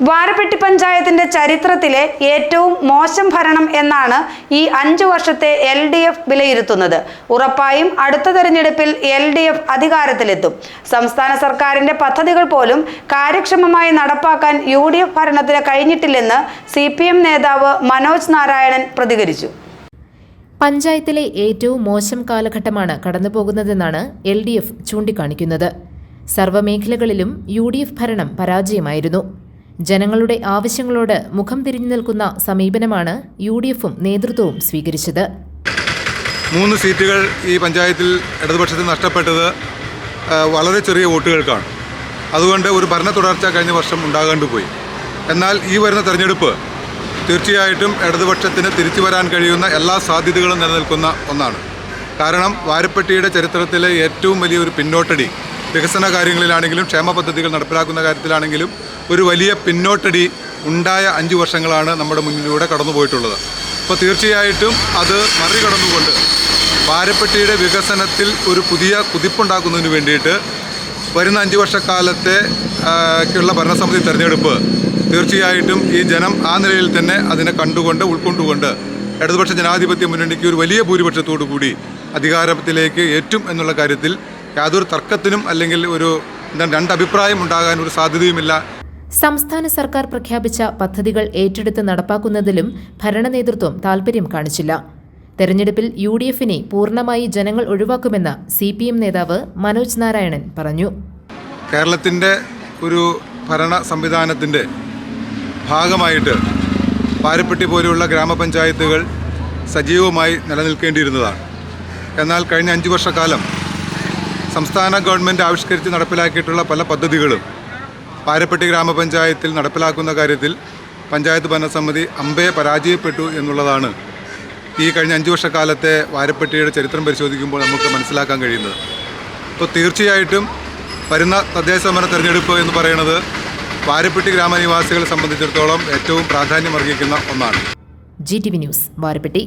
വാരപ്പെട്ടി പഞ്ചായത്തിന്റെ ചരിത്രത്തിലെ ഏറ്റവും മോശം ഭരണം എന്നാണ് ഈ 5 വർഷത്തെ LDF വിലയിരുത്തുന്നത്. ഉറപ്പായും അടുത്ത തെരഞ്ഞെടുപ്പിൽ LDF അധികാരത്തിലെത്തും. സംസ്ഥാന സർക്കാരിന്റെ പദ്ധതികൾ പോലും കാര്യക്ഷമമായി നടപ്പാക്കാൻ UDF ഭരണത്തിന് കഴിഞ്ഞിട്ടില്ലെന്ന് CPM നേതാവ് മനോജ് നാരായണൻ പ്രതികരിച്ചു. പഞ്ചായത്തിലെ ഏറ്റവും മോശം കാലഘട്ടമാണ് കടന്നുപോകുന്നതെന്നാണ് LDF ചൂണ്ടിക്കാണിക്കുന്നത്. സർവ്വമേഖലകളിലും UDF ഭരണം പരാജയമായിരുന്നു. ജനങ്ങളുടെ ആവശ്യങ്ങളോട് മുഖം തിരിഞ്ഞു നിൽക്കുന്ന സമീപനമാണ് UDFും നേതൃത്വവും സ്വീകരിച്ചത്. 3 സീറ്റുകൾ ഈ പഞ്ചായത്തിൽ ഇടതുപക്ഷത്തിന് നഷ്ടപ്പെട്ടത് വളരെ ചെറിയ വോട്ടുകൾക്കാണ്. അതുകൊണ്ട് ഒരു ഭരണ തുടർച്ച കഴിഞ്ഞ വർഷം ഉണ്ടാകേണ്ടിപ്പോയി. എന്നാൽ ഈ വരുന്ന തെരഞ്ഞെടുപ്പ് തീർച്ചയായിട്ടും ഇടതുപക്ഷത്തിന് തിരിച്ചു വരാൻ കഴിയുന്ന എല്ലാ സാധ്യതകളും നിലനിൽക്കുന്ന ഒന്നാണ്. കാരണം വാരപ്പെട്ടിയുടെ ചരിത്രത്തിലെ ഏറ്റവും വലിയൊരു പിന്നോട്ടടി വികസന കാര്യങ്ങളിലാണെങ്കിലും ക്ഷേമ പദ്ധതികൾ നടപ്പിലാക്കുന്ന കാര്യത്തിലാണെങ്കിലും ഒരു വലിയ പിന്നോട്ടടി ഉണ്ടായ 5 വർഷങ്ങളാണ് നമ്മുടെ മുന്നിലൂടെ കടന്നുപോയിട്ടുള്ളത്. അപ്പോൾ തീർച്ചയായിട്ടും അത് മറികടന്നുകൊണ്ട് വാരപ്പെട്ടിയുടെ വികസനത്തിൽ ഒരു പുതിയ കുതിപ്പുണ്ടാക്കുന്നതിന് വേണ്ടിയിട്ട് വരുന്ന 5 വർഷക്കാലത്തേക്കുള്ള ഭരണസമിതി തെരഞ്ഞെടുപ്പ് തീർച്ചയായിട്ടും ഈ ജനം ആ നിലയിൽ തന്നെ അതിനെ ഉൾക്കൊണ്ടുകൊണ്ട് ഇടതുപക്ഷ ജനാധിപത്യ മുന്നണിക്ക് ഒരു വലിയ ഭൂരിപക്ഷത്തോടു കൂടി അധികാരത്തിലേക്ക് ഏറ്റും എന്നുള്ള കാര്യത്തിൽ യാതൊരു തർക്കത്തിനും അല്ലെങ്കിൽ ഒരു രണ്ടഭിപ്രായം ഉണ്ടാകാൻ ഒരു സാധ്യതയുമില്ല. സംസ്ഥാന സർക്കാർ പ്രഖ്യാപിച്ച പദ്ധതികൾ ഏറ്റെടുത്ത് നടപ്പാക്കുന്നതിലും ഭരണ നേതൃത്വം താൽപര്യം കാണിച്ചില്ല. തെരഞ്ഞെടുപ്പിൽ UDFിനെ പൂർണ്ണമായി ജനങ്ങൾ ഒഴിവാക്കുമെന്ന് CPM നേതാവ് മനോജ് നാരായണൻ പറഞ്ഞു. കേരളത്തിൻ്റെ ഒരു ഭരണ സംവിധാനത്തിൻ്റെ ഭാഗമായിട്ട് വാരപ്പെട്ടി പോലെയുള്ള ഗ്രാമപഞ്ചായത്തുകൾ സജീവമായി നിലനിൽക്കേണ്ടിയിരുന്നതാണ്. എന്നാൽ കഴിഞ്ഞ 5 വർഷക്കാലം സംസ്ഥാന ഗവൺമെൻറ് ആവിഷ്കരിച്ച് നടപ്പിലാക്കിയിട്ടുള്ള പല പദ്ധതികളും വാരപ്പെട്ടി ഗ്രാമപഞ്ചായത്തിൽ നടപ്പിലാക്കുന്ന കാര്യത്തിൽ പഞ്ചായത്ത് ഭരണസമിതി അമ്പേ പരാജയപ്പെട്ടു എന്നുള്ളതാണ് ഈ കഴിഞ്ഞ 5 വർഷക്കാലത്തെ വാരപ്പെട്ടിയുടെ ചരിത്രം പരിശോധിക്കുമ്പോൾ നമുക്ക് മനസ്സിലാക്കാൻ കഴിയുന്നത്. അപ്പോൾ തീർച്ചയായിട്ടും വരുന്ന തദ്ദേശ ഭരണ തെരഞ്ഞെടുപ്പ് എന്ന് പറയുന്നത് വാരപ്പെട്ടി ഗ്രാമനിവാസികളെ സംബന്ധിച്ചിടത്തോളം ഏറ്റവും പ്രാധാന്യമർഹിക്കുന്ന ഒന്നാണ്. GTV news Varappetty.